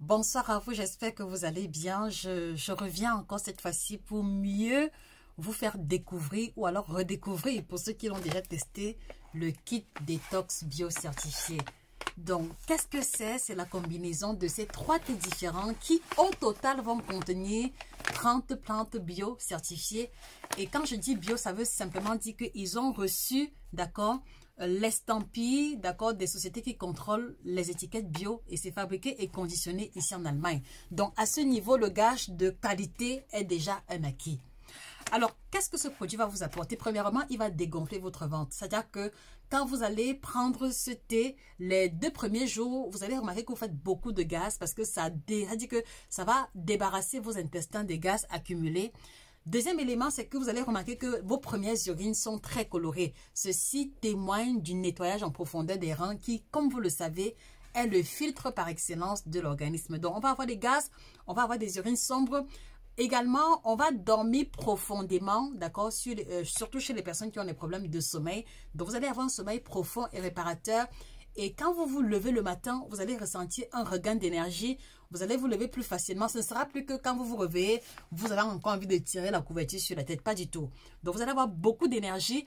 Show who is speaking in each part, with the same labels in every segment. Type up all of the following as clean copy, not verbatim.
Speaker 1: Bonsoir à vous, j'espère que vous allez bien. Je reviens encore cette fois-ci pour mieux vous faire découvrir ou alors redécouvrir pour ceux qui l'ont déjà testé le kit détox bio certifié. Donc, qu'est-ce que c'est? C'est la combinaison de ces trois thés différents qui, au total, vont contenir 30 plantes bio certifiées. Et quand je dis bio, ça veut simplement dire qu'ils ont reçu, d'accord, l'estampille, d'accord, des sociétés qui contrôlent les étiquettes bio et c'est fabriqué et conditionné ici en Allemagne. Donc, à ce niveau, le gage de qualité est déjà un acquis. Alors, qu'est-ce que ce produit va vous apporter? Premièrement, il va dégonfler votre ventre. C'est-à-dire que quand vous allez prendre ce thé, les 2 premiers jours, vous allez remarquer que vous faites beaucoup de gaz parce que ça dit que ça va débarrasser vos intestins des gaz accumulés. Deuxième élément, c'est que vous allez remarquer que vos premières urines sont très colorées. Ceci témoigne du nettoyage en profondeur des reins qui, comme vous le savez, est le filtre par excellence de l'organisme. Donc, on va avoir des gaz, on va avoir des urines sombres. Également, on va dormir profondément, d'accord, surtout chez les personnes qui ont des problèmes de sommeil. Donc, vous allez avoir un sommeil profond et réparateur. Et quand vous vous levez le matin, vous allez ressentir un regain d'énergie. Vous allez vous lever plus facilement. Ce ne sera plus que quand vous vous réveillez, vous avez encore envie de tirer la couverture sur la tête. Pas du tout. Donc, vous allez avoir beaucoup d'énergie.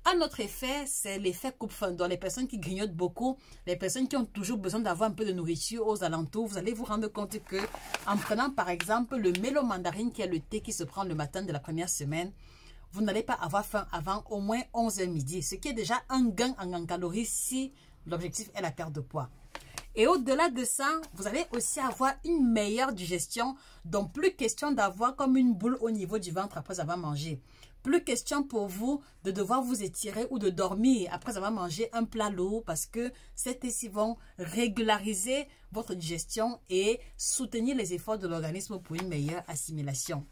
Speaker 1: Un autre effet, c'est l'effet coupe-faim. Donc, les personnes qui grignotent beaucoup, les personnes qui ont toujours besoin d'avoir un peu de nourriture aux alentours, vous allez vous rendre compte que en prenant par exemple le mélo mandarine, qui est le thé qui se prend le matin de la première semaine, vous n'allez pas avoir faim avant au moins 11 h midi, ce qui est déjà un gain en calories si l'objectif est la perte de poids. Et au-delà de ça, vous allez aussi avoir une meilleure digestion, donc plus question d'avoir comme une boule au niveau du ventre après avoir mangé. Plus question pour vous de devoir vous étirer ou de dormir après avoir mangé un plat lourd parce que ces thés vont régulariser votre digestion et soutenir les efforts de l'organisme pour une meilleure assimilation.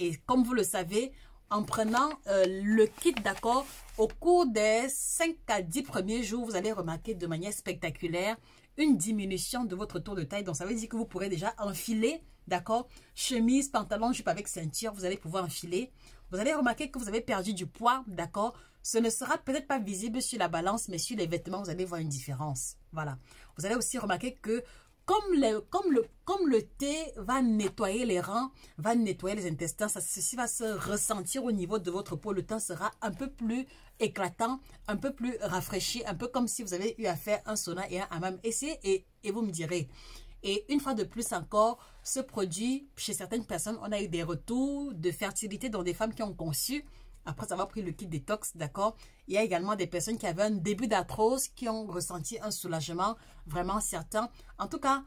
Speaker 1: Et comme vous le savez, en prenant le kit, d'accord, au cours des 5 à 10 premiers jours, vous allez remarquer de manière spectaculaire une diminution de votre tour de taille. Donc, ça veut dire que vous pourrez déjà enfiler, d'accord, chemise, pantalon, jupe avec ceinture, vous allez pouvoir enfiler. Vous allez remarquer que vous avez perdu du poids, d'accord. Ce ne sera peut-être pas visible sur la balance, mais sur les vêtements, vous allez voir une différence. Voilà. Vous allez aussi remarquer que comme le thé va nettoyer les reins, va nettoyer les intestins, ceci va se ressentir au niveau de votre peau. Le teint sera un peu plus éclatant, un peu plus rafraîchi, un peu comme si vous avez eu à faire un sauna et un hammam. Essayez et vous me direz. Et une fois de plus encore, ce produit, chez certaines personnes, on a eu des retours de fertilité dans des femmes qui ont conçu après avoir pris le kit détox, d'accord. Il y a également des personnes qui avaient un début d'arthrose, qui ont ressenti un soulagement vraiment certain. En tout cas,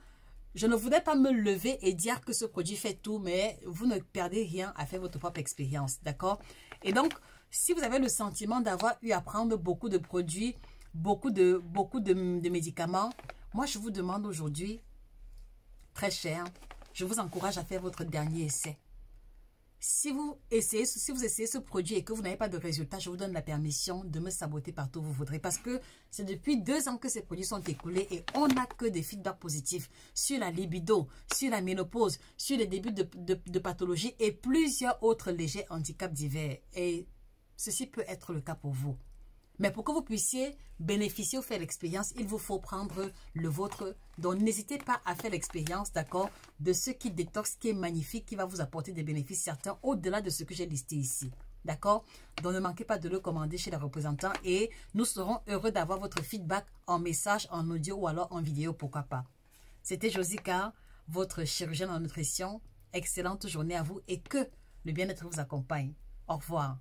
Speaker 1: je ne voudrais pas me lever et dire que ce produit fait tout, mais vous ne perdez rien à faire votre propre expérience, d'accord. Et donc, si vous avez le sentiment d'avoir eu à prendre beaucoup de produits, beaucoup de médicaments, moi je vous demande aujourd'hui, très cher, je vous encourage à faire votre dernier essai. Si vous essayez ce produit et que vous n'avez pas de résultat, je vous donne la permission de me saboter partout où vous voudrez. Parce que c'est depuis 2 ans que ces produits sont écoulés et on n'a que des feedbacks positifs sur la libido, sur la ménopause, sur les débuts de pathologie et plusieurs autres légers handicaps divers. Et ceci peut être le cas pour vous. Mais pour que vous puissiez bénéficier ou faire l'expérience, il vous faut prendre le vôtre. Donc, n'hésitez pas à faire l'expérience, d'accord, de ce kit détox qui est magnifique, qui va vous apporter des bénéfices certains au-delà de ce que j'ai listé ici. D'accord? Donc, ne manquez pas de le commander chez les représentants et nous serons heureux d'avoir votre feedback en message, en audio ou alors en vidéo, pourquoi pas. C'était Josica, votre chirurgienne en nutrition. Excellente journée à vous et que le bien-être vous accompagne. Au revoir.